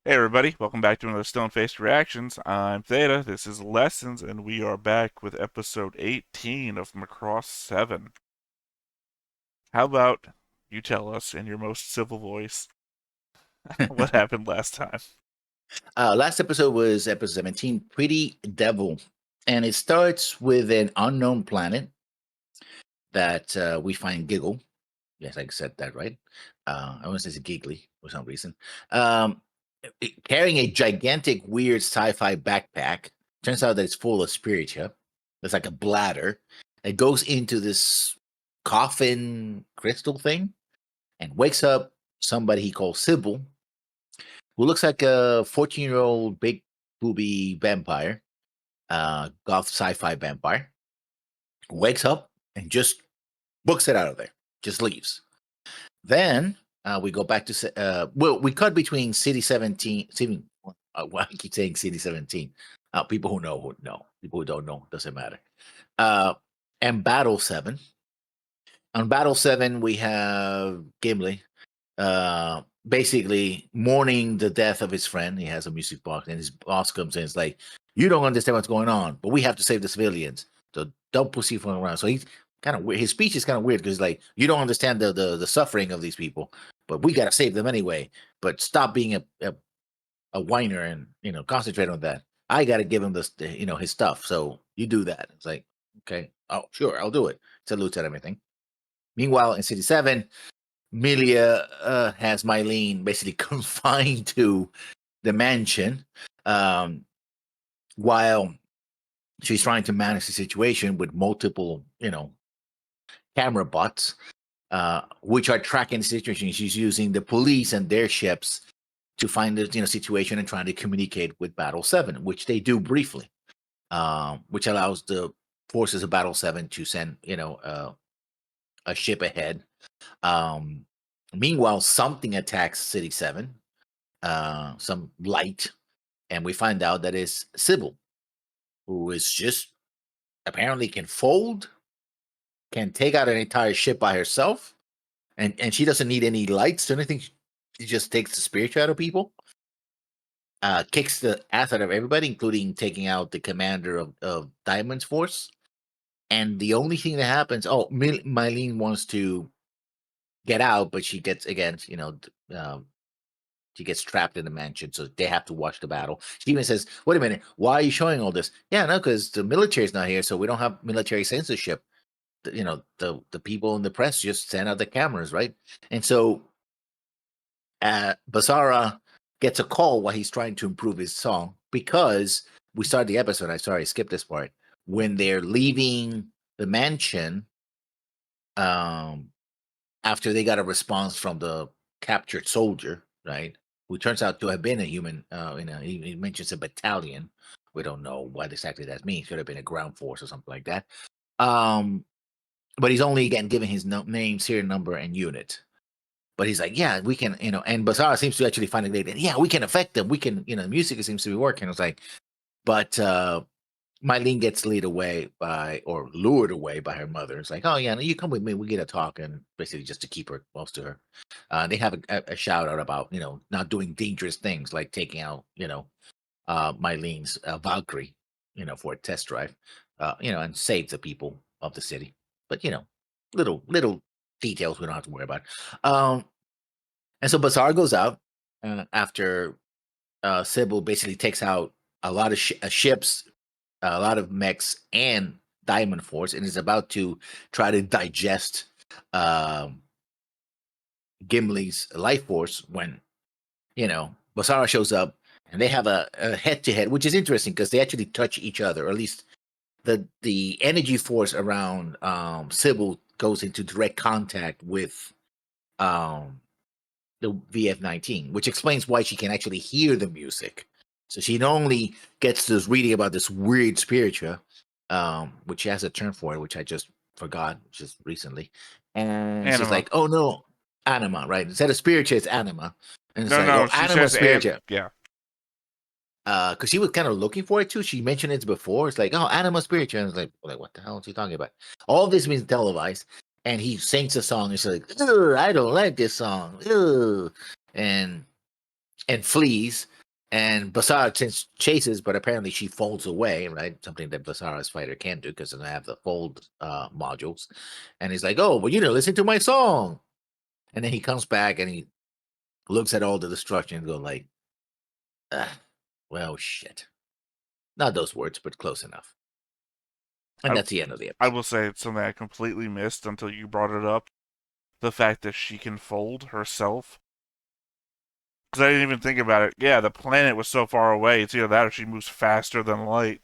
Hey everybody, welcome back to another Stone-Faced Reactions. I'm Theta, this is Lessons, and we are back with episode 18 of Macross 7. How about you tell us in your most civil voice what happened last time? Last episode was episode 17, Pretty Devil. And it starts with an unknown planet that we find Giggle. Yes, I said that right. I want to say Giggly for some reason. Um, Carrying a gigantic, weird sci fi backpack. Turns out that it's full of spiritia. It's like a bladder. It goes into this coffin crystal thing and wakes up somebody he calls Sybil, who looks like a 14-year-old big booby vampire, goth sci-fi vampire, wakes up and just books it out of there, just leaves. Then we go back to we cut between City 17. Why I keep saying City 17? People who know. People who don't know, doesn't matter. Uh, and Battle 7. On Battle 7, we have Gimli basically mourning the death of his friend. He has a music box, and his boss comes in. It's like, you don't understand what's going on, but we have to save the civilians. So don't pussyfoot around. So he's kind of weird. His speech is kind of weird because like you don't understand the suffering of these people, but we got to save them anyway. But stop being a whiner and concentrate on that. I got to give him his stuff. So you do that. It's like, okay, oh sure, I'll do it. Salutes and everything. Meanwhile, in City 7, Milia has Mylene basically confined to the mansion um, while she's trying to manage the situation with multiple, camera bots, which are tracking the situation. She's using the police and their ships to find the situation and trying to communicate with Battle 7, which they do briefly, which allows the forces of Battle 7 to send, a ship ahead. Um, Meanwhile, something attacks City 7, some light, and we find out that it's Sybil, who is just apparently can fold, can take out an entire ship by herself, and she doesn't need any lights or anything. She just takes the spirit out of people, kicks the ass out of everybody, including taking out the commander of Diamond's force. And the only thing that happens, Mylene wants to get out, but she gets again, she gets trapped in the mansion, so they have to watch the battle. She even says, "Wait a minute, why are you showing all this?" Yeah, no, because the military's not here, so we don't have military censorship. The people in the press just send out the cameras, right? And so Basara gets a call while he's trying to improve his song because we started the episode. I skipped this part when they're leaving the mansion. Um, After they got a response from the captured soldier, right? Who turns out to have been a human. He mentions a battalion. We don't know what exactly that means. Should have been a ground force or something like that. Um, but he's only again giving his name, serial number, and unit. But he's like, yeah, we can, and Bazar seems to actually find a that, yeah, we can affect them. We can, music seems to be working. It's like, but Mylene gets lured away by her mother. It's like, oh yeah, you come with me. We get a talk, and basically just to keep her close to her. They have a shout out about not doing dangerous things like taking out Mylene's Valkyrie, for a test drive, and save the people of the city. But little details we don't have to worry about. Um, and so Bazaar goes out after Sybil basically takes out a lot of ships, a lot of mechs, and Diamond Force, and is about to try to digest um, Gimli's life force when Basara shows up, and they have a head-to-head, which is interesting because they actually touch each other, or at least the energy force around Sybil goes into direct contact with um, the VF-19, which explains why she can actually hear the music. So she not only gets this reading about this weird spiritual, which she has a term for it, which I just forgot just recently, and she's Anima. like, "Oh no, anima!" Right? Instead of spiritual, it's anima, and it's No, like, no, "Oh, she anima says spiritual." yeah. Because she was kind of looking for it too. She mentioned it before. It's like, "Oh, anima spiritual," and it's like, what the hell is he talking about? All this means televised, and he sings a song. And she's like, "Ugh, I don't like this song," ugh. And and flees. And Basara chases, but apparently she folds away, right? Something that Basara's fighter can't do because it doesn't have the fold modules. And he's like, "Oh, well, you didn't listen to my song." And then he comes back and he looks at all the destruction and goes like, "Well, shit." Not those words, but close enough. And I, that's the end of the I episode. will say it's something I completely missed until you brought it up. The fact that she can fold herself. Because I didn't even think about it. Yeah, the planet was so far away. It's either that or she moves faster than light.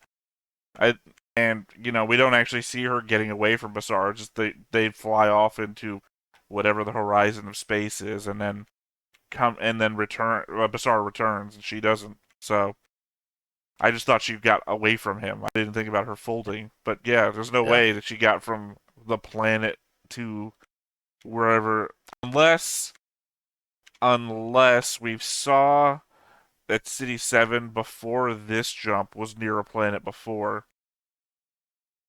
I and we don't actually see her getting away from Basara. Just they fly off into whatever the horizon of space is, and then return. Basara returns, and she doesn't. So I just thought she got away from him. I didn't think about her folding. But yeah, there's no Yeah. way that she got from the planet to wherever, unless we saw that City 7 before this jump was near a planet before.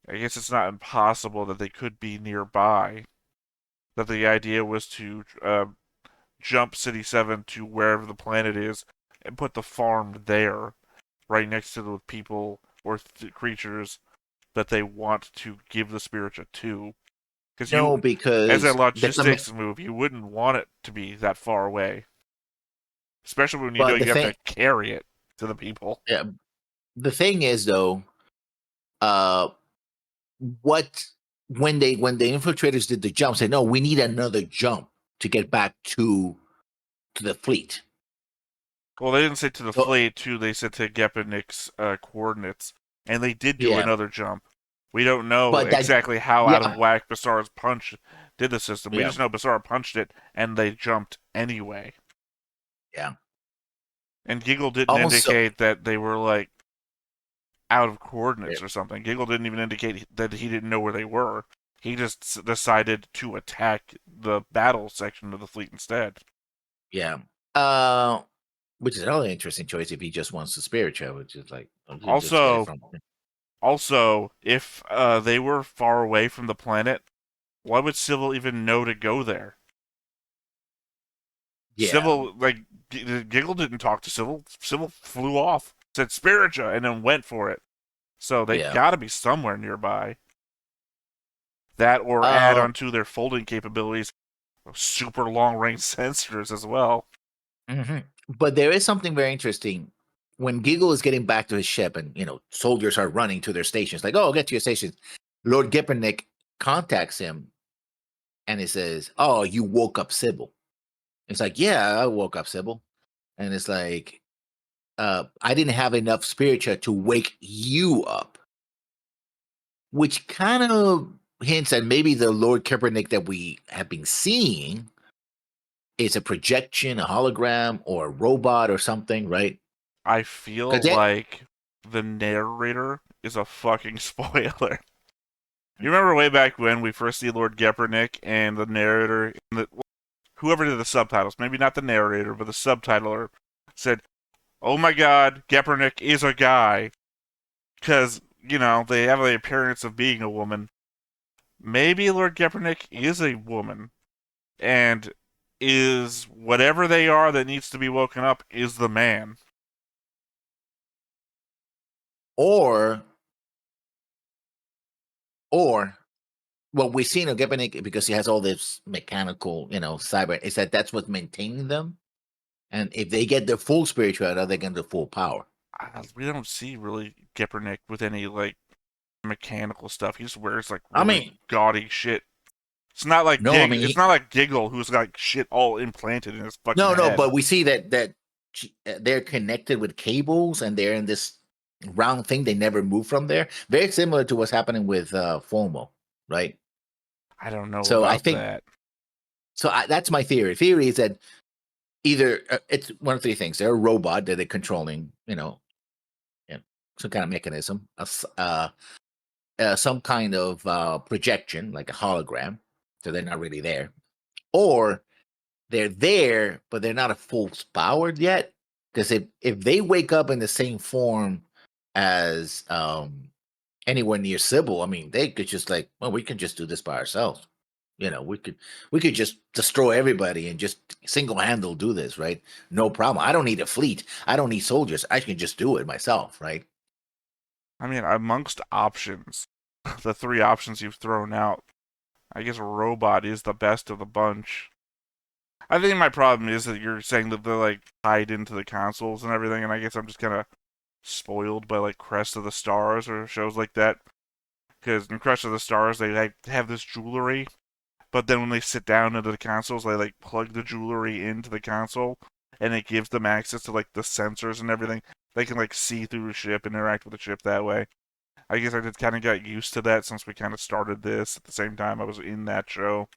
I guess it's not impossible that they could be nearby. That the idea was to jump City 7 to wherever the planet is and put the farm there, right next to the people or creatures that they want to give the spiritual to. Because No, as a because logistics move, you wouldn't want it to be that far away, especially when you know but the you have thing, to carry it to the people. yeah, the thing is though, uh, what when the infiltrators did the jump, said no, we need another jump to get back to the fleet. Well, they didn't say to the So fleet, too. They said to Gepinik's coordinates, and they did do yeah, another jump. We don't know but that exactly how out of yeah, whack Basara's punch did the system. We yeah. just know Basara punched it, and they jumped anyway. Yeah. And Giggle didn't Also, indicate that they were like out of yeah. coordinates or something. Giggle didn't even indicate that he didn't know where they were. He just decided to attack the battle section of the fleet instead. Yeah. Uh, which is another interesting choice if he just wants the spiritual, which is like, oh, you just get it Also, from. if they were far away from the planet, why would Civil even know to go there? Yeah. Civil, like, Giggle didn't talk to Civil. Civil flew off, said Spiritua, and then went for it. So they Yeah. gotta be somewhere nearby. That or add Um, onto their folding capabilities super long range sensors as well. mhm. But there is something very interesting. When Giggle is getting back to his ship and, soldiers are running to their stations, like, oh, get to your stations. Lord Gippernick contacts him and he says, oh, you woke up Sybil. It's like, yeah, I woke up Sybil. And it's like, I didn't have enough spiritual to wake you up, which kind of hints at maybe the Lord Kaepernick that we have been seeing is a projection, a hologram, or a robot or something, right? I feel Because that, like the narrator is a fucking spoiler. You remember way back when we first see Lord Geppernick and the narrator, whoever did the subtitles, maybe not the narrator, but the subtitler, said, "Oh my God, Geppernick is a guy," because they have the appearance of being a woman. Maybe Lord Geppernick is a woman, and is whatever they are that needs to be woken up is the man. or, or what we've seen of Kaepernick because he has all this mechanical, cyber, is that that's what's maintaining them. And if they get their full spirituality, they get the full power. We don't see really Geppernick with any like mechanical stuff. He just wears like I really mean, gaudy shit. It's not like no, I mean, It's not like Giggle who's got shit all implanted in his fucking no, head. but we see that they're connected with cables and they're in this round thing. They never move from there. Very similar to what's happening with FOMO, right? I don't know So I about think that. that's my theory. Theory is that either it's one of three things: they're a robot that they're controlling, some kind of mechanism, some kind of projection, like a hologram, so they're not really there, or they're there, but they're not a full powered yet. Because if they wake up in the same form as anyone near Sybil, I mean, they could just like, well, we can just do this by ourselves. we could just destroy everybody and just single handle do this, right? No problem. I don't need a fleet. I don't need soldiers. I can just do it myself, right? I mean, amongst options, the three options you've thrown out, I guess robot is the best of the bunch. I think my problem is that you're saying that they're like tied into the consoles and everything, and I guess I'm just kind of spoiled by like Crest of the Stars or shows like that. Because in Crest of the Stars, they like have this jewelry, but then when they sit down into the consoles, they like plug the jewelry into the console, and it gives them access to like the sensors and everything. They can like see through the ship, interact with the ship that way. I guess I just kind of got used to that since we kind of started this at the same time I was in that show.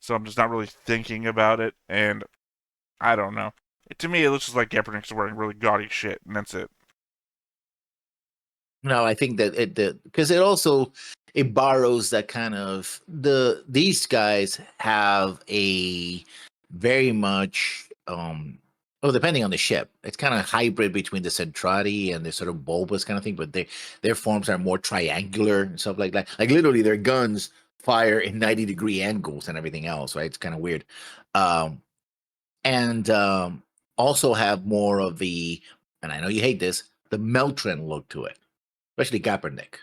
So I'm just not really thinking about it, and I don't know. To me, it looks just like Kaepernick's wearing really gaudy shit, and that's it. No, I think that because it also it borrows that kind of these guys have a very much well, depending on the ship, it's kind of hybrid between the centrati and the sort of bulbous kind of thing, but their forms are more triangular and stuff like that. Like literally their guns fire in 90-degree angles and everything else, right? It's kind of weird. Um and also have more of the, and I know you hate this, the Meltran look to it, especially Kaepernick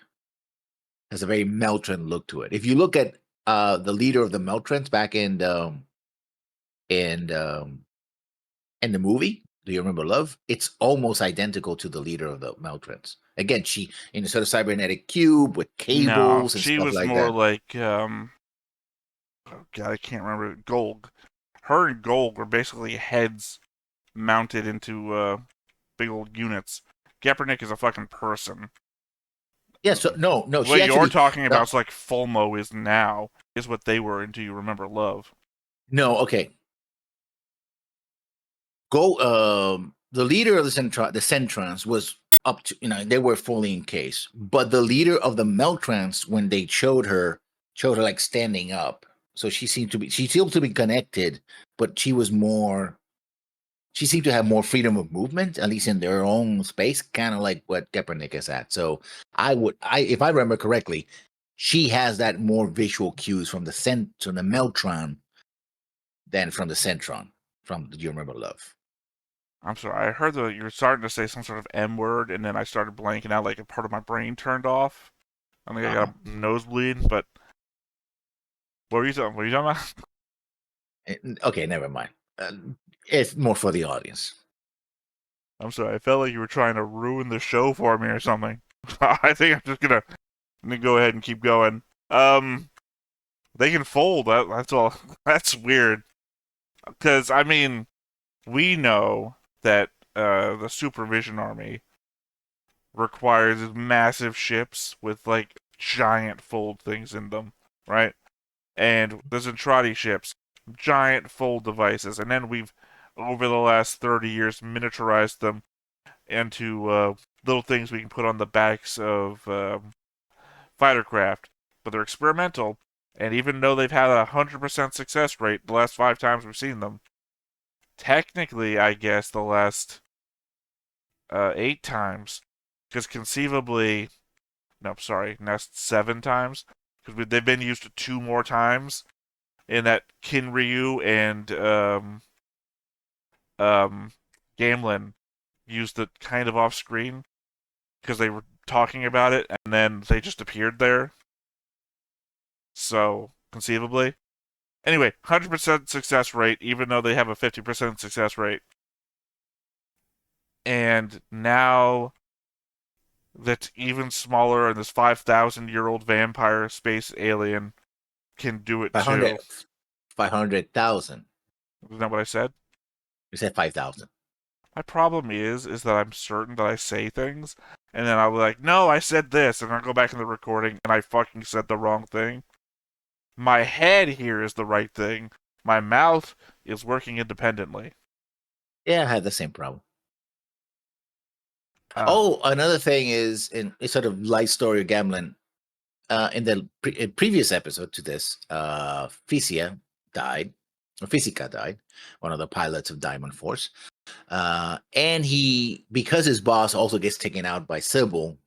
has a very Meltran look to it. If you look at the leader of the Meltrans back in um, in the movie, do you remember Love? It's almost identical to the leader of the Meltrans. Again, she in a sort of cybernetic cube with No, cables and she stuff was like more that. like oh god, I can't remember. Golg. Her and Golg were basically heads mounted into big old units. Kaepernick is a fucking person. Yeah, so no, What she you're actually talking no, about is like Fulmo is now, is what they were in Do You Remember Love? no, okay. Go the leader of the Centrons was up to, they were fully encased, but the leader of the Meltrans, when they showed her like standing up, so she seemed to be connected, but she seemed to have more freedom of movement, at least in their own space, kind of like what Kaepernick is at. So if I remember correctly, she has that more visual cues from the Meltron than from the Centron from Do You Remember Love? I'm sorry, I heard that you were starting to say some sort of M word, and then I started blanking out like a part of my brain turned off. I think I got Uh-huh. a nosebleed, but what were you talking about? Okay, never mind. It's more for the audience. I'm sorry, I felt like you were trying to ruin the show for me or something. I think I'm just gonna go ahead and keep going. They can fold. That's all. That's weird. Because I mean, we know that the Supervision Army requires massive ships with like giant fold things in them, right? And the Zentradi ships, giant fold devices, and then we've over the last 30 years miniaturized them into little things we can put on the backs of fighter craft, but they're experimental. And even though they've had a 100% success rate the last 5 times we've seen them, technically, I guess the last 8 times, because conceivably, no, sorry, next 7 times, because they've been used 2 more times in that Kinryu and um, Gamlin used it kind of off screen because they were talking about it and then they just appeared there. So, conceivably. Anyway, 100% success rate, even though they have a 50% success rate. And now that's even smaller, and this 5,000-year-old vampire space alien can do it 500, too. 500,000. Isn't that what I said? You said 5,000. My problem is that I'm certain that I say things, and then I'll be like, no, I said this, and I'll go back in the recording, and I fucking said the wrong thing. My head here is the right thing. My mouth is working independently. Yeah, I had the same problem. Ah, Oh, another thing is in a sort of light story of Gamlin. In the previous episode to this, Fisia died, or Fisica died, one of the pilots of Diamond Force. And because his boss also gets taken out by Sybil,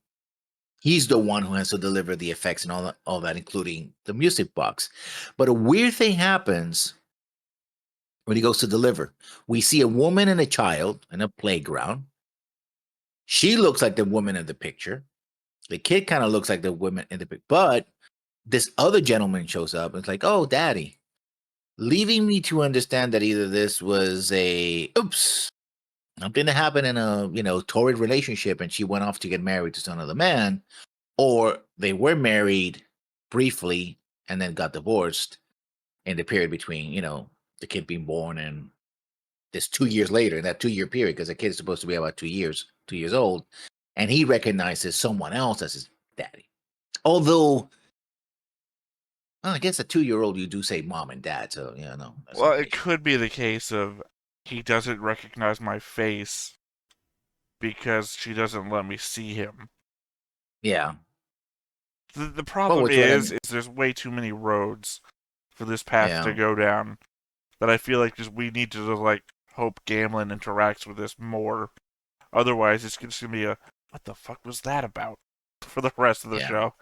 he's the one who has to deliver the effects and all that, including the music box. But a weird thing happens when he goes to deliver. We see a woman and a child in a playground. She looks like the woman in the picture. The kid kind of looks like the woman in the picture. But this other gentleman shows up and it's like, oh, daddy. Leaving me to understand that either this was something that happened in a, torrid relationship and she went off to get married to some other man, or they were married briefly and then got divorced in the period between, the kid being born and this 2 years later, in that 2 year period, because the kid is supposed to be about 2 years old, and he recognizes someone else as his daddy. Although, well, I guess a 2 year old, you do say mom and dad, so no. Well, it could be the case of he doesn't recognize my face because she doesn't let me see him. Yeah. The problem is there's way too many roads for this path to go down that I feel like we need to hope Gamlin interacts with this more. Otherwise, it's just gonna be what the fuck was that about for the rest of the show.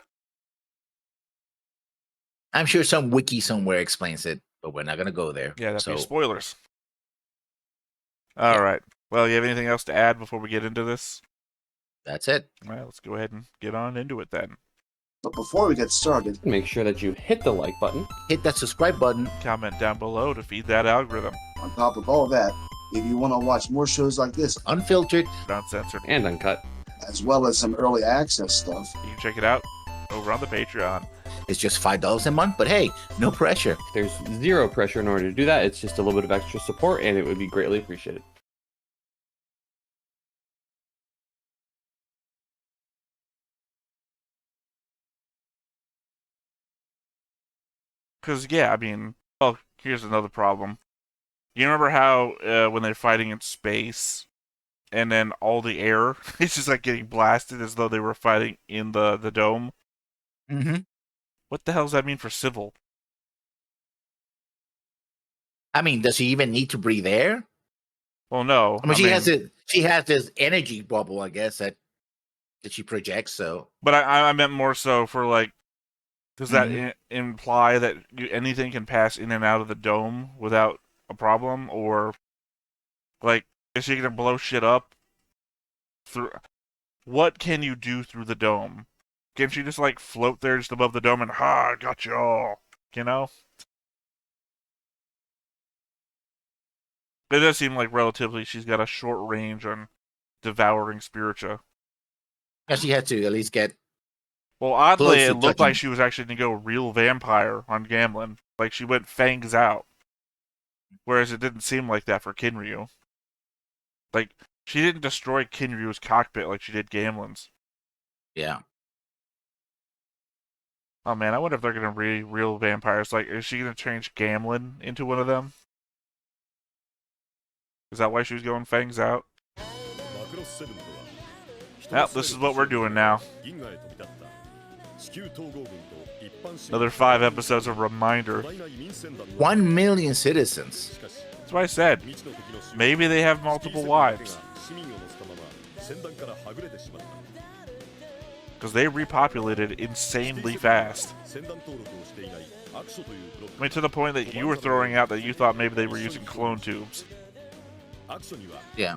I'm sure some wiki somewhere explains it, but we're not gonna go there. Yeah, that'd be spoilers. All right. Well, you have anything else to add before we get into this? That's it. All right, let's go ahead and get on into it then. But before we get started, make sure that you hit the like button, hit that subscribe button, comment down below to feed that algorithm. On top of all that, if you want to watch more shows like this, unfiltered, uncensored, and uncut, as well as some early access stuff, you can check it out over on the Patreon. It's just $5 a month, but hey, no pressure. There's zero pressure in order to do that. It's just a little bit of extra support, and it would be greatly appreciated. Because, here's another problem. You remember how when they're fighting in space, and then all the air is just getting blasted as though they were fighting in the dome? Mm-hmm. What the hell does that mean for Civil? I mean, does she even need to breathe air? Well, no. I mean, she has this energy bubble, I guess, that she projects, so. But I meant more so for, does that imply that anything can pass in and out of the dome without a problem? Or, is she going to blow shit up? What can you do through the dome? Can she just, float there just above the dome and, I got you all? You know? It does seem relatively she's got a short range on devouring spiritua. And she had to at least get. Well, oddly, it looked like she was actually going to go real vampire on Gamlin. She went fangs out. Whereas it didn't seem like that for Kinryu. She didn't destroy Kinryu's cockpit like she did Gamlin's. Yeah. Oh man, I wonder if they're going to be real vampires. Is she going to change Gamlin into one of them? Is that why she was going fangs out? Well, this is what we're doing now. Another 5 episodes of Reminder. 1 million citizens. That's what I said. Maybe they have multiple wives. Because they repopulated insanely fast. I mean, to the point that you were throwing out that you thought maybe they were using clone tubes. Yeah.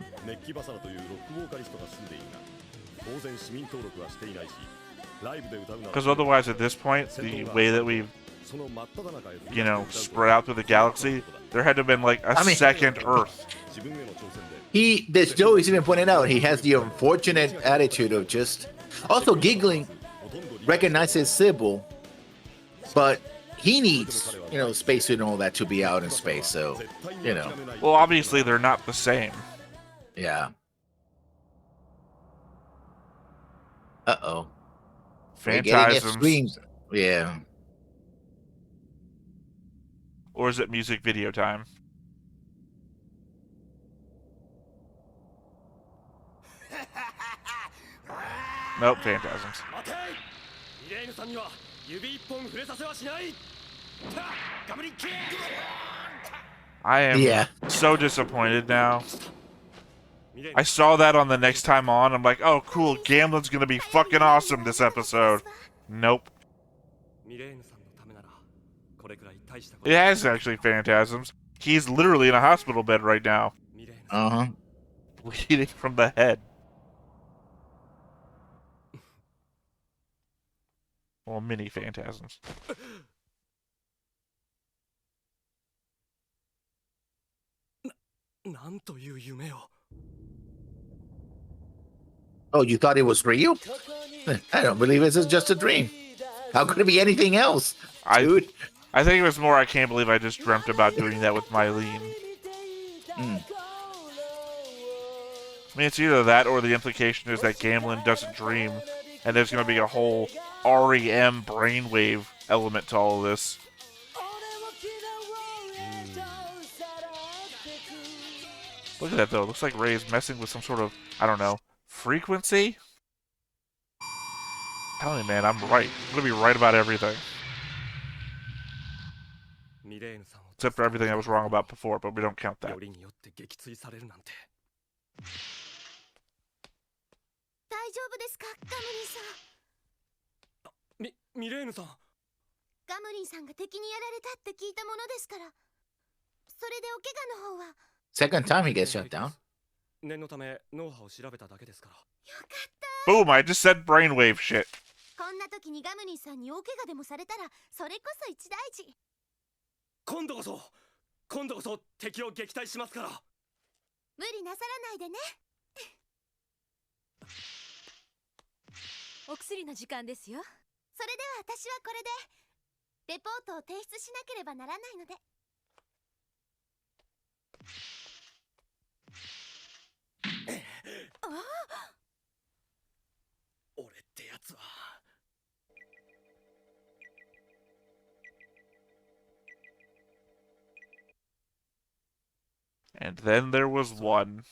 Because otherwise, at this point, the way that we've, spread out through the galaxy, there had to have been a second Earth. Joey's even pointed out, he has the unfortunate attitude of just also giggling, recognizes Sybil, but he needs, spacesuit and all that to be out in space, so, Well, obviously, they're not the same. Yeah. Uh-oh. Phantasms. Yeah. Or is it music video time? Nope, Phantasms. I am so disappointed now. I saw that on the next time on. I'm like, oh, cool. Gamlin's gonna be fucking awesome this episode. Nope. It has actually phantasms. He's literally in a hospital bed right now, Uh-huh. bleeding from the head. Well, mini phantasms. Oh, you thought it was real? I don't believe this is just a dream. How could it be anything else? Dude. I think it was more, I can't believe I just dreamt about doing that with Mylene. Mm. I mean, it's either that or the implication is that Gamlin doesn't dream, and there's going to be a whole REM brainwave element to all of this. Look at that, though. It looks like Ray is messing with some sort of, I don't know, frequency? Tell me, man, I'm right. I'm going to be right about everything. Except for everything I was wrong about before, but we don't count that. Second time he gets shut down. Boom, I just said brainwave shit. こんな時にガムニーさんに大怪我でもされたらそれこそ一大事。今度こそ敵を撃退しますから。無理なさらないでね。お薬の時間ですよ。それでは私はこれでレポートを提出しなければならないので。俺ってやつは。And then there was one.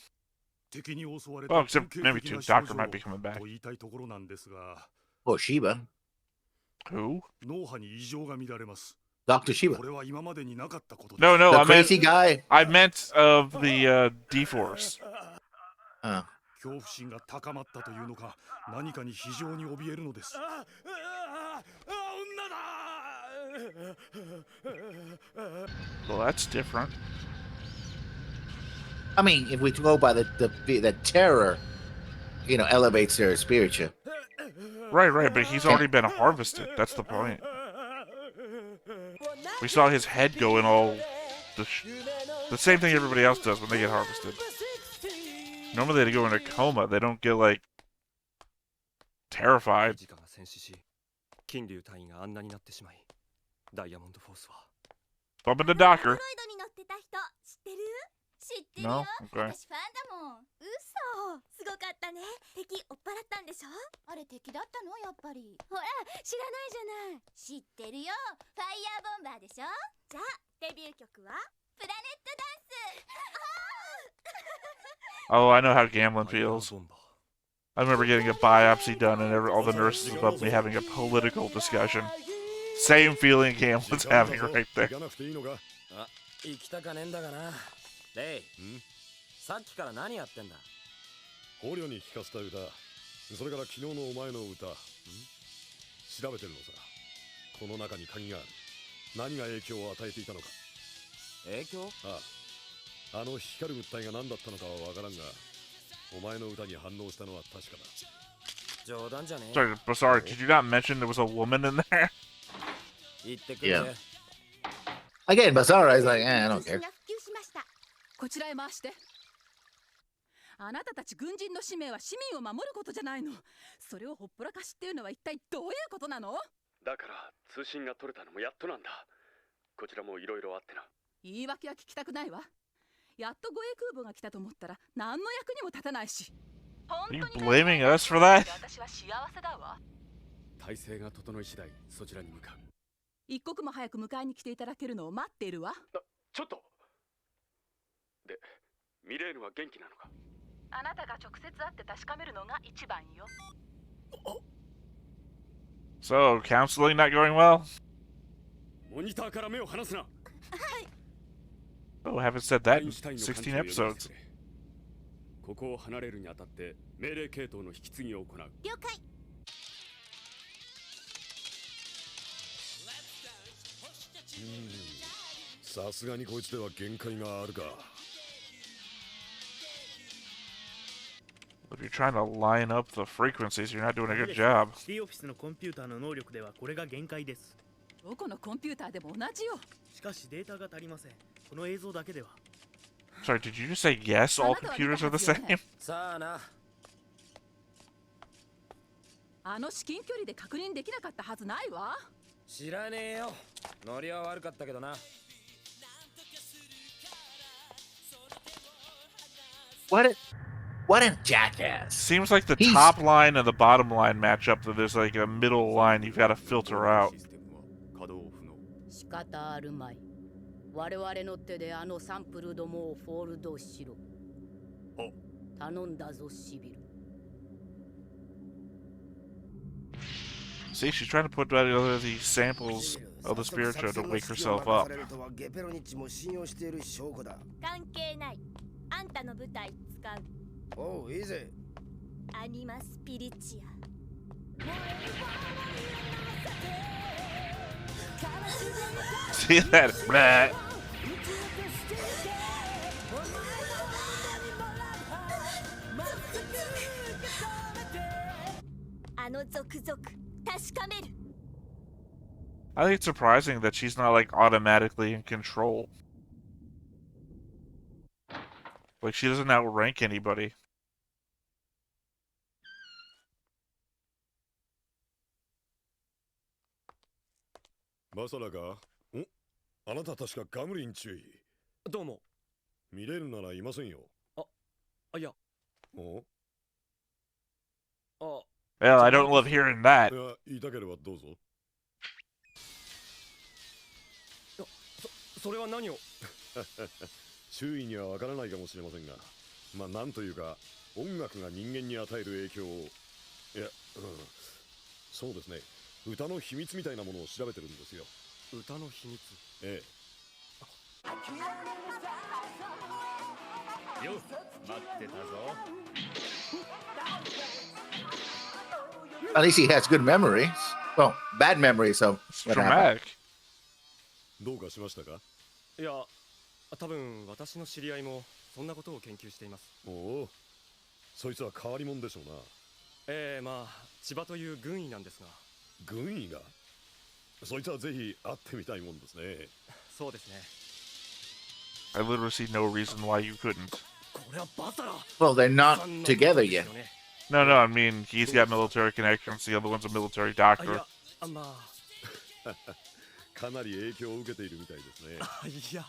Well, except maybe two. Doctor might be coming back. Oh, Shiba. Who? Dr. Shiba. No, The I crazy meant guy. I meant of the D-Force. 恐怖心が高まったというのか、何かに非常に怯えるのです。Well, that's different. I mean, if we go by the terror, you know, elevates their spiritual. Right, but he's already been harvested. That's the point. We saw his head go in all the same thing everybody else does when they get harvested. Normally they go in a coma. They don't get, like, terrified. Bump into Docker. No? Okay. 私ファンだもん。嘘。すごかったね。敵追っ払ったんでしょ？あれ敵だったのやっぱり。ほら、知らないじゃない。知ってるよ。ファイヤーボンバーでしょ？じゃあ、デビュー曲はプラネットダンス。Oh, I know how Gamlin feels. I remember getting a biopsy done and all the nurses above me having a political discussion. Same feeling Gamlin's having right there. 行きたかねえんだがな。レイ、さっきから何やってんだ？捕虜に聞かせた歌、それから昨日のお前の歌、調べてるのさ。この中に鍵がある。何が影響を与えていたのか。影響？ああ、あの光る物体が何だったのかはわからんが、お前の歌に反応したのは確かだ。冗談じゃねえ。Sorry, Basar, did you not mention there was a woman in there? 言ってくれ。Yeah. Again, Basara is like, I don't care. こちらへ回して。あなたたち軍人の使命は市民を守ることじゃないの。それをほっぽらかしっていうのは一体どういうことなの？だから通信が取れたのもやっとなんだ。こちらもいろいろあってな。言い訳は聞きたくないわ。やっと護衛空母が来たと思ったら何の役にも立たないし。Are you blaming us for that? 私は幸せだわ。体制が整い次第そちらに向かう。一刻も早く迎えに来ていただけるのを待っているわ。ちょっと。で、ミレーヌは元気なのか？あなたが直接会って確かめるのが一番よ。So, counseling not going well? モニターから目を離すな。Oh, I haven't said that in 16 episodes. ここを離れるにあたって命令系統の引き継ぎを行う。了解。さすがにこいつでは限界があるか。If you're trying to line up the frequencies, you're not doing a good job. C オフィスのコンピューターの能力ではこれが限界です。どこのコンピューターでも同じよ。しかしデータが足りません。この映像だけでは。Sorry, did you just say yes? All computers are the same? さあな。あの至近距離で確認できなかったはずないわ。知らねえよ。ノリは悪かったけどな。What a jackass. Seems like the He's- top line and the bottom line match up, that there's like a middle line you've got to filter out. システムは稼働不能。仕方あるまい。我々の手であのサンプルどもをフォールドしろ。頼んだぞシビル。See, she's trying to put together these samples of the spiritual to wake herself up. 関係ない。あんたの舞台使う。おう、いいぜ。アニマスピリチア。See that? Blah. あの続々確かめる。 I think it's surprising that she's not like automatically in control. Like she doesn't outrank anybody. まさらか。あなた確かガムリン注意。どうも。見れるならいませんよ。いや。おあ、Well, I don't love hearing that. いや、言いたければどうぞ。それは何を。周囲にはわからないかもしれませんが、まあなんというか音楽が人間に与える影響を、いや、そうですね、歌の秘密みたいなものを調べてるんですよ。歌の秘密。えよ、待ってたぞ。 At least he has good memories. Well, bad memories of It's what happened. dramatic. どうかしましたか。いや、多分私の知り合いもそんなことを研究しています。おお、そいつは変わり者でしょうな。まあ千葉という軍医なんですが。軍医が。そいつはぜひ会ってみたいもんですね。そうですね。 I literally see no reason why you couldn't. これはバサラ。 Well, they're not together yet. No, I mean, he's got military connections, the other one's a military doctor. まあ。かなり影響を受けているみたいですね。いや。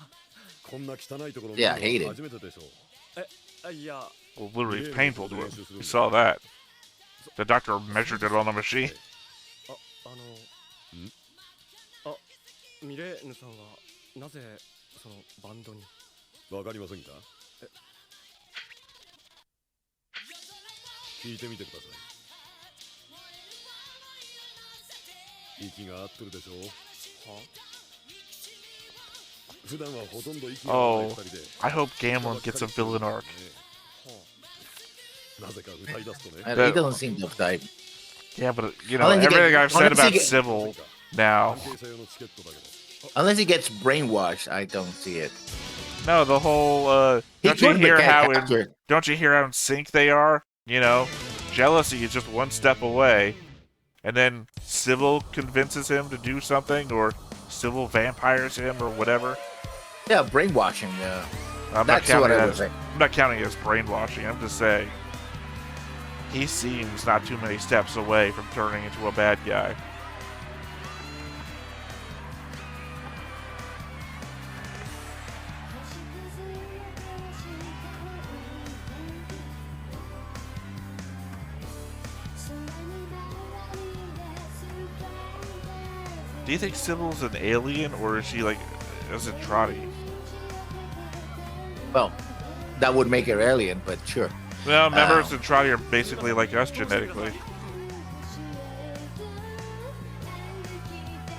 こんな汚いところ Yeah, hate it. 初めてでしょう。いや。 Well, literally, it's painful to him. We saw that. The doctor measured it on the machine. ミレーヌさんはなぜそのバンドに。わかりませんか。聞いてみてください。息が合ってるでしょう。普段はほとんど息が合わない二人で。I hope Gamlin gets a villain arc. なぜか歌い出すとね。He doesn't seem the type. Yeah, but you know, everything I've said about Civil now. Unless he gets brainwashed, I don't see it. No, the whole He don't you could hear become how captured. don't you hear how in sync they are? You know, jealousy is just one step away, and then Civil convinces him to do something, or Civil vampires him, or whatever. Yeah, brainwashing. I'm That's what I was as, saying. I'm not counting it as brainwashing. I'm just saying he seems not too many steps away from turning into a bad guy. Do you think Sybil's an alien, or is she like a Zentradi? Well, that would make her alien, but sure. Well, members of Zentradi are basically like us genetically.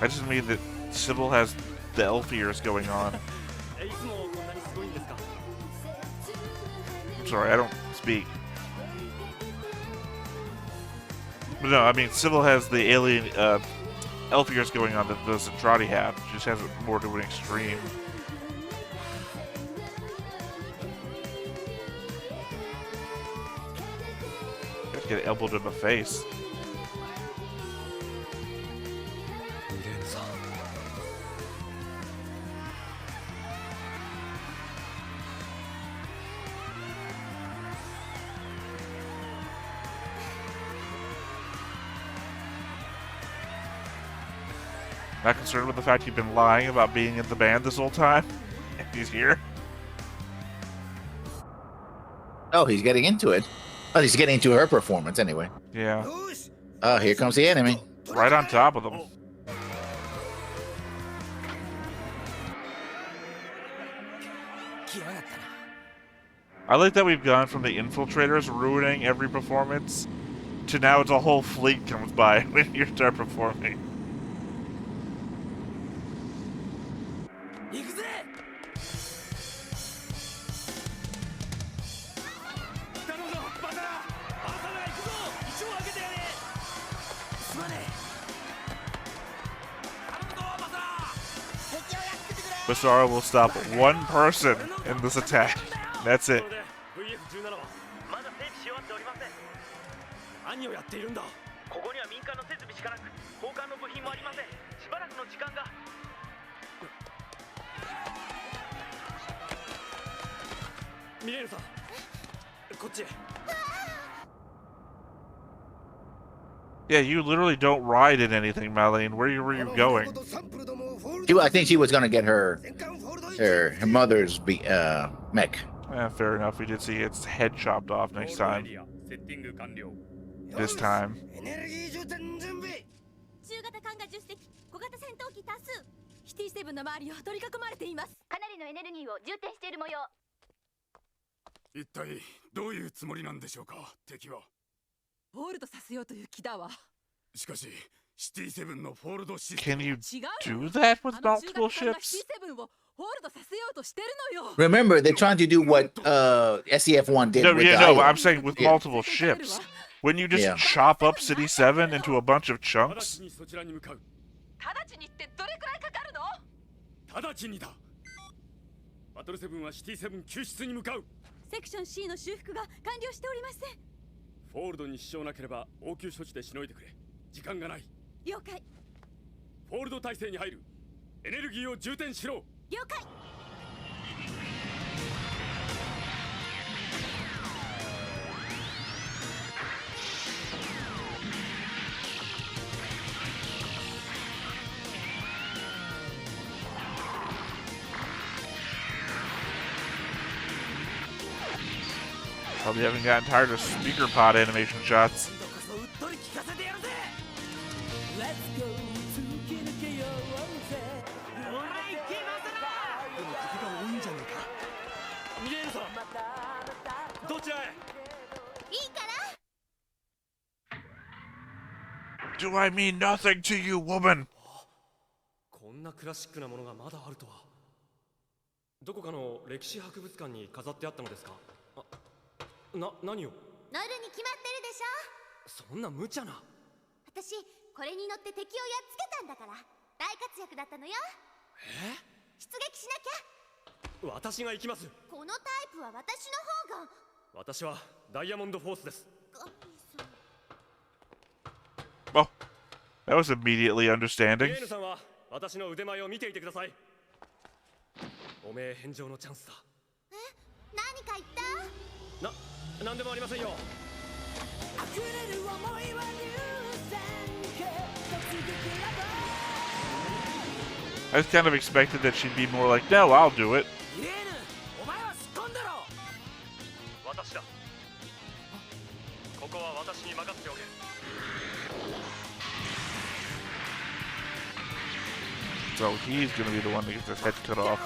I just mean that Sybil has the elf ears going on. I'm sorry, I don't speak. But no, I mean, Sybil has the alien elf ears going on that the Zentradi have. She just has it more to an extreme. Just get elbowed in the face. Not concerned with the fact you've been lying about being in the band this whole time? And he's here? Oh, he's getting into it. Oh, he's getting into her performance anyway. Yeah. Oh, here comes the enemy. Right on top of them. I like that we've gone from the infiltrators ruining every performance to now it's a whole fleet comes by when you start performing. Basara will stop one person in this attack. That's it. まだ整備し終わっておりません。何をやっているんだ。ここには民間の設備しかなく、交換の部品もありません。しばらくの時間が。ミレーヌさん、こっちへ。Yeah, you literally don't ride in anything, Marlene. Were you going? I think she was gonna get her mother's mech. Yeah, fair enough. We did see its head chopped off next time. This time. 中型艦が10隻、小型戦闘機多数。シティセブンの周りを取り囲まれています。かなりのエネルギーを充填している模様。一体どういうつもりなんでしょうか、敵は。ホールドさせようという気だわ。しかし、シティセブンのフォールドシス Can you do that with multiple ships? Remember, they're trying to do what SEF1 did. No, with yeah, the no, island. I'm saying with multiple ships. When you just chop up City 7 into a bunch of chunks? 直ちにってどれくらいかかるの？直ちにだ。バトルセブンはシティセブン救出に向かう。セクション C の修復が完了しておりません。フォールドに支障なければ応急処置でしのいでくれ。時間がない。了解。フォールド体制に入る。エネルギーを充填しろ。了解。Probably haven't gotten tired of speaker pod animation shots. Do I mean nothing to you, woman? こんなクラシックなものがまだあるとは。どこかの歴史博物館に飾ってあったのですか？何を？乗るに決まってるでしょ。そんな無茶な。私これに乗って敵をやっつけたんだから大活躍だったのよ。出撃しなきゃ。私が行きます。このタイプは私の方が。私はダイヤモンドフォースです。Oh, that was immediately understanding. ゲーヌさんは私の腕前を見ていてください。おめえ返上のチャンスだ。何か言った？なんでもありませんよ。I just kind of expected that she'd be more like, no, I'll do it. お前は突っ込んだろ。私だ。ここは私に任せておけ。So he's gonna be the one that gets his head cut off.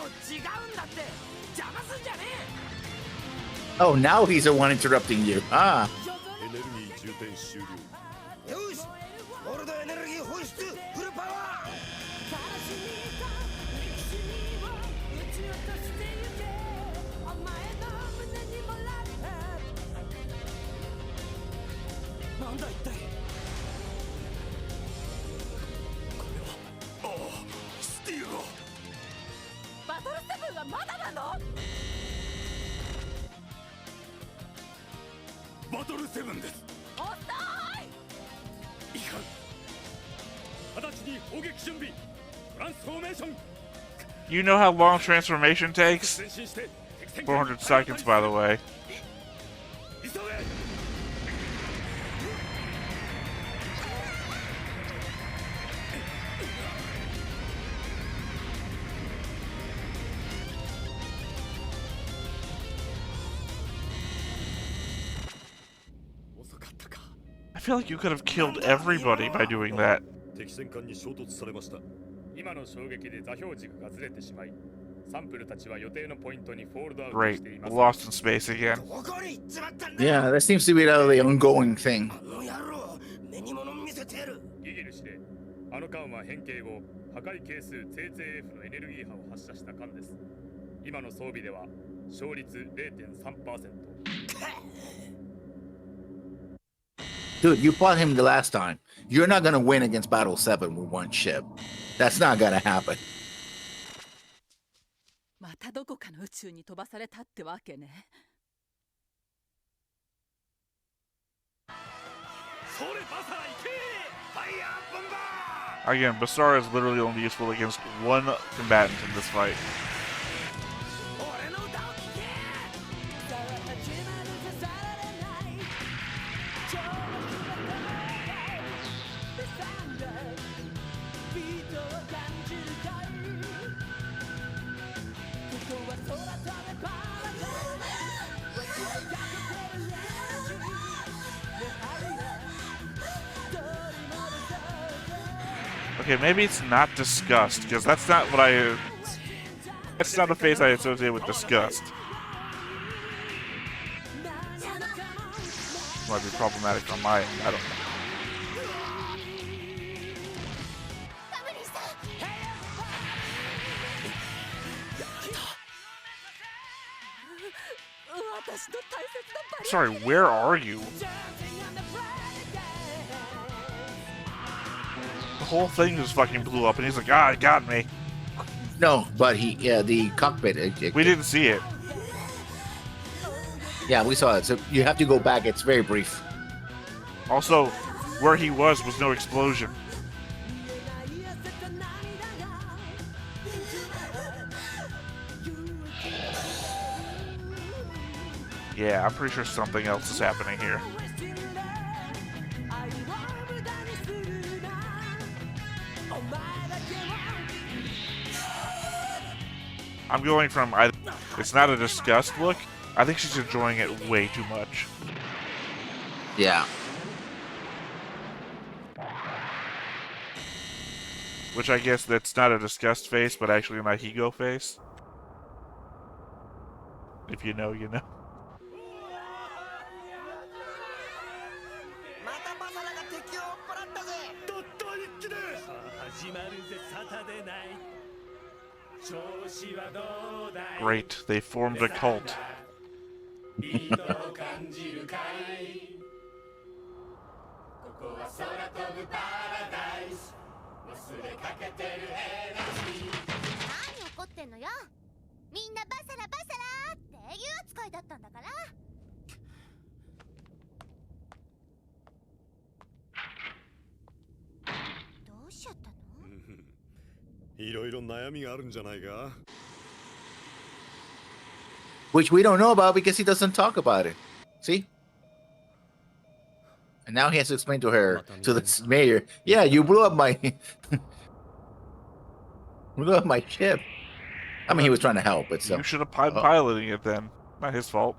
Oh, now he's the one interrupting you. Ah. バトルセブンはまだなの？バトルセブンです。遅い。いかん。直ちに砲撃準備。トランスフォーメーション。 You know how long transformation takes? 400 seconds, by the way. I feel like you could have killed everybody by doing that. 敵戦艦に衝突されました。今の衝撃で座標軸がずれてしまい、サンプルたちは予定のポイントにフォールドアウトしてい Great. ます。 Lost in space again. Yeah, that seems to be the ongoing thing. ギギル司令、あの艦は変形後、破壊係数 TTF のエネルギー波を発射した艦です。今の装備では勝率 0.3%。 Dude, you fought him the last time. You're not gonna win against Battle 7 with one ship. That's not gonna happen. またどこかの宇宙に飛ばされたってわけね。それバサラ行け！ファイヤーボンバー！ Again, Basara is literally only useful against one combatant in this fight. Okay, maybe it's not disgust, because that's not what I... That's not a face I associate with disgust. Might be problematic on my end, I don't know. Sorry, where are you? The whole thing just fucking blew up, and he's like, ah, it got me. No, but the cockpit. We didn't see it. Yeah, we saw it. So you have to go back. It's very brief. Also, where he was no explosion. Yeah, I'm pretty sure something else is happening here. I'm going from, it's not a disgust look. I think she's enjoying it way too much. Yeah. Which I guess that's not a disgust face, but actually an Ahigo face. If you know, you know. Great, they formed a cult. Which we don't know about because he doesn't talk about it. See? And now he has to explain to her, to the mayor, yeah, you blew up my ship. I mean, he was trying to help, but so. You should have been piloting it then. Not his fault.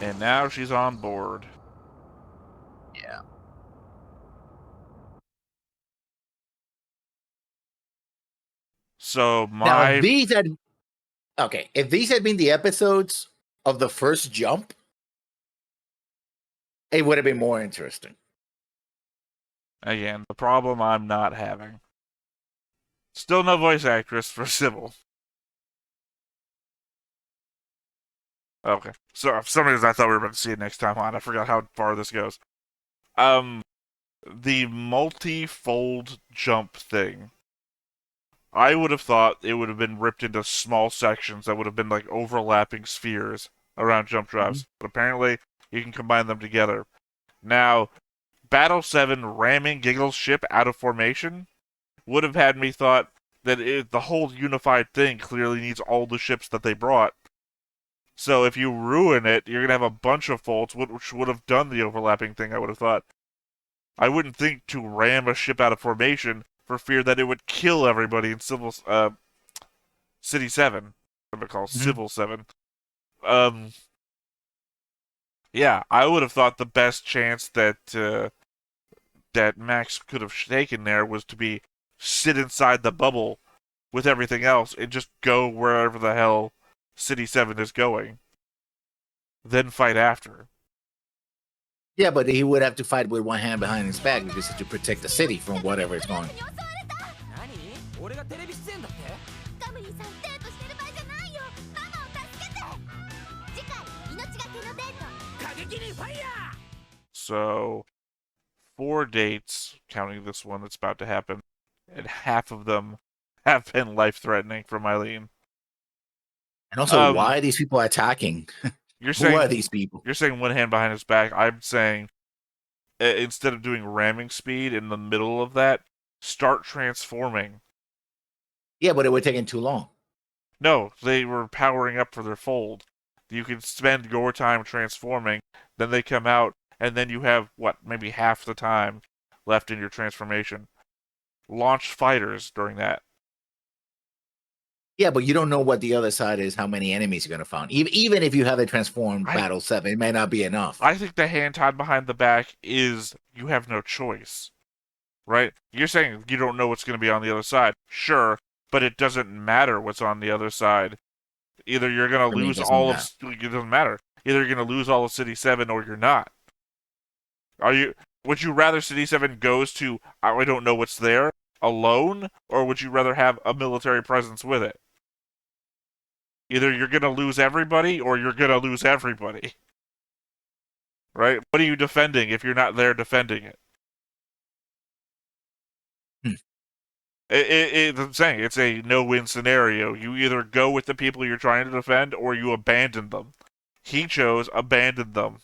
And now she's on board. Yeah. So my... Now, if these had... Okay, if these had been the episodes of the first jump, it would have been more interesting. Again, the problem I'm not having. Still no voice actress for Sybil. Okay. So for some reason I thought we were about to see it next time on. I forgot how far this goes. The multi-fold jump thing. I would have thought it would have been ripped into small sections that would have been like overlapping spheres around jump drives. But apparently you can combine them together. Now, Battle 7 ramming Giggle's ship out of formation would have had me thought that the whole unified thing clearly needs all the ships that they brought. So if you ruin it, you're going to have a bunch of folds, which would have done the overlapping thing, I would have thought. I wouldn't think to ram a ship out of formation for fear that it would kill everybody in City 7. I'm going to call Civil 7. Yeah, I would have thought the best chance that that Max could have taken there was to sit inside the bubble with everything else and just go wherever the hell City 7 is going. Then fight after. Yeah, but he would have to fight with one hand behind his back because to protect the city from whatever is going. 俺がテレビ出演だってガムリーさんデートしてる場合じゃないよママを助けて次回命がけのデート過激にファイヤー So, 4 dates, counting this one that's about to happen, and half of them have been life-threatening for Mylene. And also, why are these people attacking? You're saying, who are these people? You're saying one hand behind his back. I'm saying, instead of doing ramming speed in the middle of that, start transforming. Yeah, but it would taking too long. No, they were powering up for their fold. You can spend your time transforming, then they come out, and then you have, maybe half the time left in your transformation. Launch fighters during that. Yeah, but you don't know what the other side is, how many enemies you're going to find. Even if you have a transformed Battle 7, it may not be enough. I think the hand tied behind the back is you have no choice. Right? You're saying you don't know what's going to be on the other side. Sure, but it doesn't matter what's on the other side. Either you're going to lose all of... It doesn't matter. Either you're going to lose all of City 7 or you're not. Would you rather City 7 goes to, I don't know what's there, alone? Or would you rather have a military presence with it? Either you're going to lose everybody or you're going to lose everybody. Right? What are you defending if you're not there defending it? I'm saying it's a no-win scenario. You either go with the people you're trying to defend or you abandon them. He chose abandon them.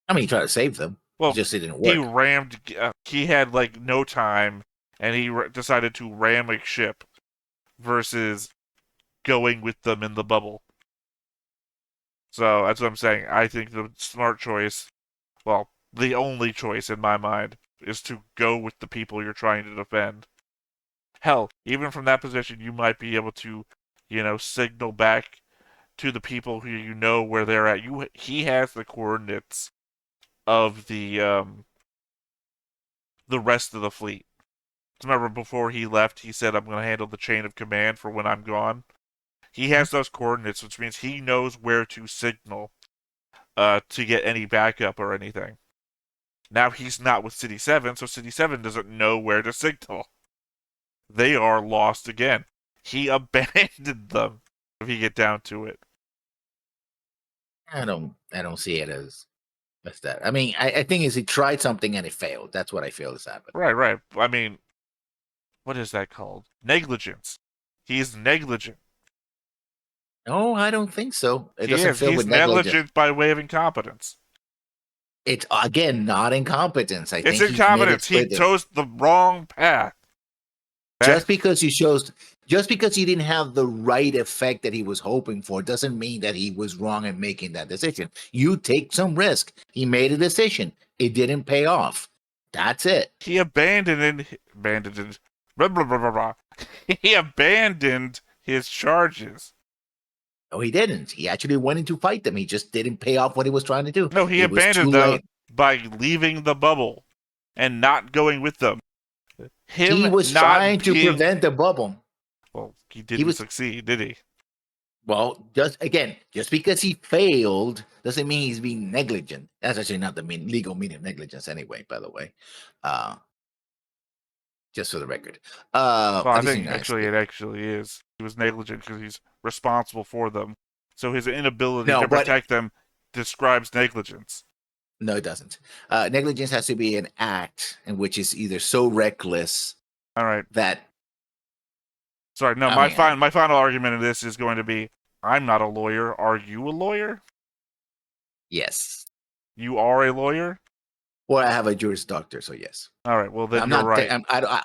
I mean, he tried to save them. Well, it just didn't work. He rammed. He had no time, and he decided to ram a ship versus going with them in the bubble. So that's what I'm saying. I think the smart choice, well, the only choice in my mind, is to go with the people you're trying to defend. Hell, even from that position, you might be able to, signal back to the people who you know where they're at. He has the coordinates of the rest of the fleet. Remember, before he left, he said, I'm going to handle the chain of command for when I'm gone. He has those coordinates, which means he knows where to signal to get any backup or anything. Now he's not with City 7, so City 7 doesn't know where to signal. They are lost again. He abandoned them, if you get down to it. I don't see it as that. I mean, I think he tried something and it failed. That's what I feel has happened. Right. I mean, what is that called? Negligence. He's negligent. No, I don't think so. It doesn't feel with negligence. He's negligent by way of incompetence. It's, again, not incompetence. I think it's incompetence. He chose the wrong path. Just because you didn't have the right effect that he was hoping for doesn't mean that he was wrong in making that decision. You take some risk. He made a decision. It didn't pay off. That's it. He abandoned blah, blah, blah, blah, blah. He abandoned his charges. No, he didn't. He actually went in to fight them. He just didn't pay off what he was trying to do. No, he abandoned them by leaving the bubble and not going with them. He was trying to prevent the bubble. Well, he didn't succeed, did he? Well, just because he failed doesn't mean he's being negligent. That's actually not the legal meaning of negligence anyway, by the way. Just for the record. Well, At I least in think the United actually it States. actually is. He was negligent because he's responsible for them. So his inability No, to but protect them describes negligence. no, it doesn't. Negligence has to be an act in which is either so reckless All right. that. Sorry, no, I my mean, my final argument in this is going to be I'm not a lawyer. Are you a lawyer? Yes. You are a lawyer? Well, I have a Juris Doctor, so yes. All right, well then I'm you're not. right. I don't.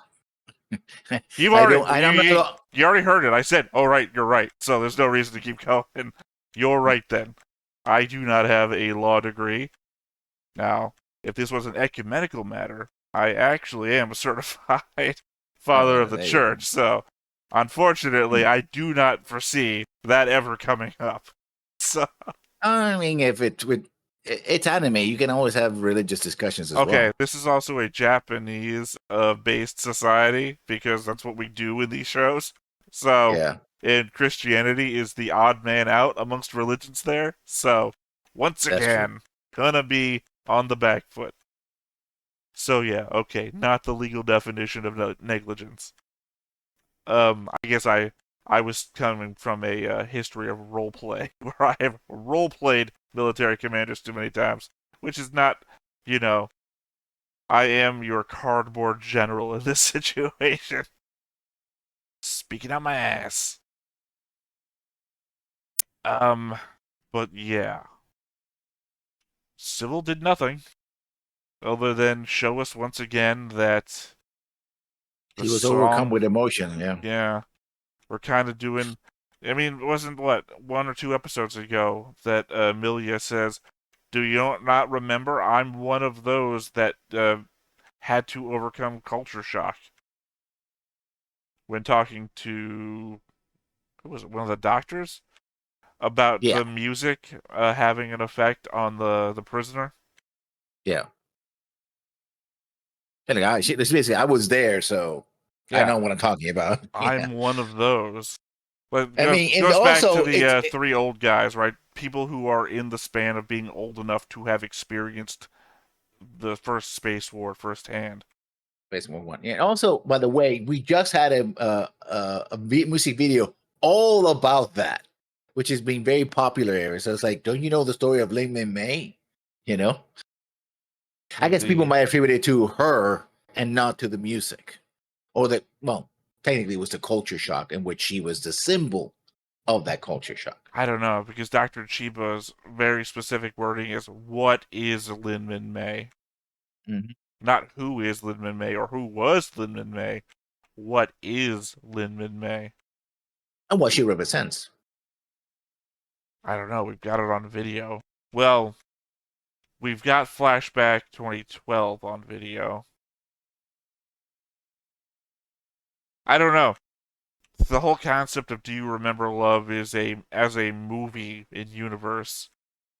You've I already don't. I'm not. you already heard it. I said, "Oh right, you're right." So there's no reason to keep going. You're right then. I do not have a law degree. Now, if this was an ecumenical matter, I actually am a certified father of the There you go. church. So, unfortunately, I do not foresee that ever coming up. So, I mean, if it's anime, you can always have religious discussions as okay, well. this is also a Japanese based society because that's what we do in these shows. So, Yeah. and Christianity is the odd man out amongst religions there. So, once That's true. again, gonna be on the back foot. So yeah, okay, not the legal definition of negligence. I guess I was coming from a history of role play where I have role played military commanders too many times, which is not, you know, I am your cardboard general in this situation. Speaking out my ass. But yeah. Civil did nothing other than show us once again that He was overcome with emotion. Yeah. Yeah, we're kind of doing. I mean, it wasn't what 1 or 2 episodes ago that Milia says, "Do you not remember? I'm one of those that had to overcome culture shock." When talking to who was it? One of the doctors about Yeah. the music having an effect on the prisoner. Yeah. And let's basically, I was there, so I Yeah, know what I'm talking about. I'm one of those. But I mean, and goes back to also the three old guys, right? People who are in the span of being old enough to have experienced the first space war firsthand. Basically one. Yeah. Also, by the way, we just had a music video all about that, which has been very popular area. So it's like, don't you know the story of Lin Min May? You know, I guess people might attribute it to her and not to the music, or that. Well, technically, it was the culture shock in which she was the symbol of that culture shock. I don't know, because Dr. Chiba's very specific wording is, what is Lin Min May? Mm-hmm. Not who is Lin Min May or who was Lin Min May. What is Lin Min May? And what she represents. I don't know. We've got it on video. Well, we've got Flashback 2012 on video. I don't know. The whole concept of Do You Remember Love as a movie in universe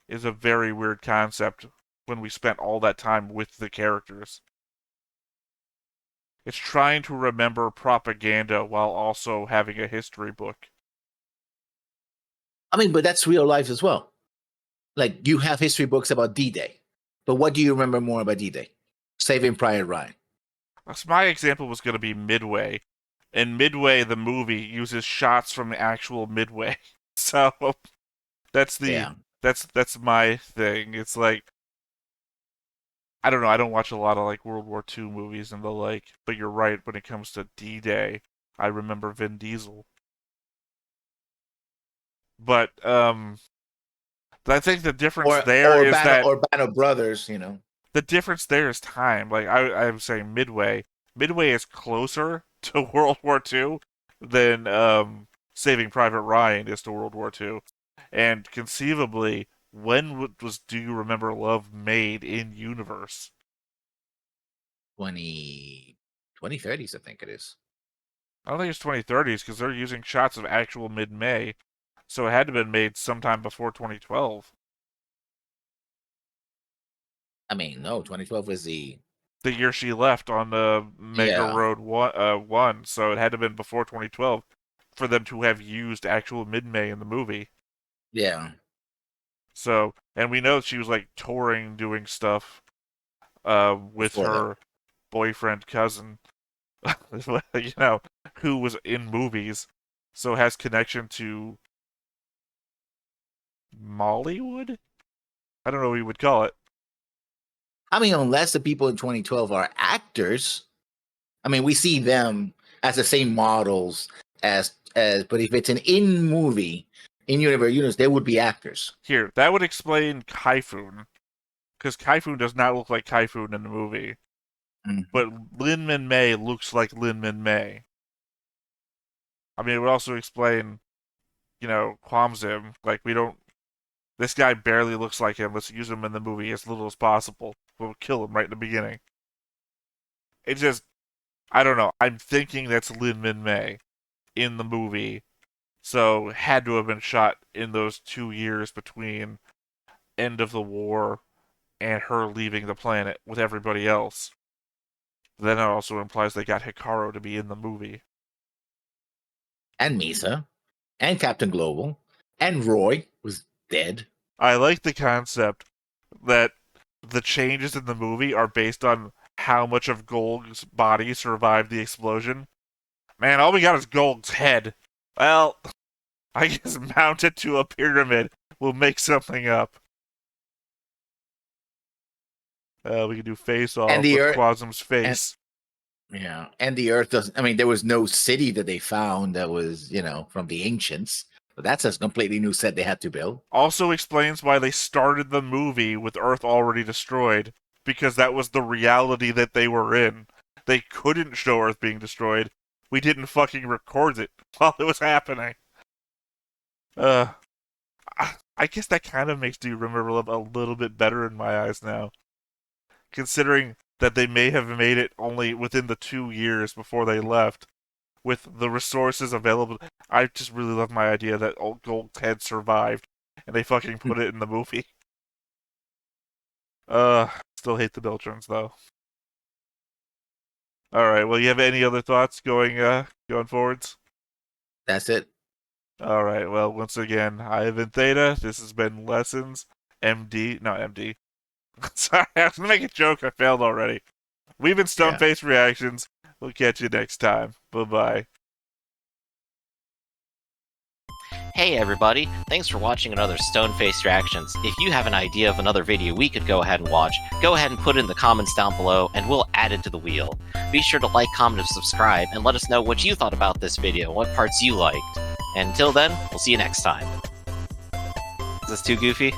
is a very weird concept when we spent all that time with the characters. It's trying to remember propaganda while also having a history book. I mean, but that's real life as well. Like, you have history books about D-Day, but what do you remember more about D-Day? Saving Private Ryan. My example was going to be Midway. And Midway, the movie, uses shots from the actual Midway. So that's that's my thing. It's like, I don't know, I don't watch a lot of like World War II movies and the like, but you're right, when it comes to D-Day, I remember Vin Diesel. But I think the difference Or Band of Brothers, you know. The difference there is time. Like I'm saying Midway. Midway is closer to World War II than Saving Private Ryan is to World War II. And conceivably, when was Do You Remember Love made in universe? 2030s, I think it is. I don't think it's 2030s because they're using shots of actual mid-May. So it had to have been made sometime before 2012. I mean, no, 2012 was the year she left on the Mega Road 1, so it had to have been before 2012 for them to have used actual mid-May in the movie. Yeah. So, and we know she was like touring, doing stuff with her boyfriend cousin you know, who was in movies, so has connection to Mollywood? I don't know what you would call it. I mean, unless the people in 2012 are actors, I mean, we see them as the same models but if it's an in movie, in universe, they would be actors. Here, that would explain Kaifun, because Kaifun does not look like Kaifun in the movie. But Lin Min Mei looks like Lin Min Mei. I mean, it would also explain, Kwamzim. Like, this guy barely looks like him. Let's use him in the movie as little as possible. We'll kill him right in the beginning. It's just, I don't know. I'm thinking that's Lin Min Mei in the movie. So, had to have been shot in those 2 years between end of the war and her leaving the planet with everybody else. Then it also implies they got Hikaru to be in the movie. And Misa. And Captain Global. And Roy was dead. I like the concept that the changes in the movie are based on how much of Golg's body survived the explosion. Man, all we got is Golg's head. Well, I guess mount it to a pyramid. We'll make something up. We can do face off with Quasim's face. And the Earth doesn't. I mean, there was no city that they found that was, from the ancients. But that's a completely new set they had to build. Also explains why they started the movie with Earth already destroyed, because that was the reality that they were in. They couldn't show Earth being destroyed. We didn't fucking record it while it was happening. I guess that kind of makes Do You Remember Love a little bit better in my eyes now. Considering that they may have made it only within the 2 years before they left, with the resources available. I just really love my idea that old Gold had survived, and they fucking put it in the movie. Still hate the Beltrons, though. Alright, well, you have any other thoughts going forwards? That's it. Alright, well, once again, I have been Theta. This has been Lessons. Not MD. Sorry, I was going to make a joke. I failed already. We've been Stone-Faced Reactions. We'll catch you next time. Bye-bye. Hey everybody, thanks for watching another Stone-Faced Reactions. If you have an idea of another video we could go ahead and watch, go ahead and put it in the comments down below and we'll add it to the wheel. Be sure to like, comment, and subscribe and let us know what you thought about this video, what parts you liked. And until then, we'll see you next time. Is this too goofy?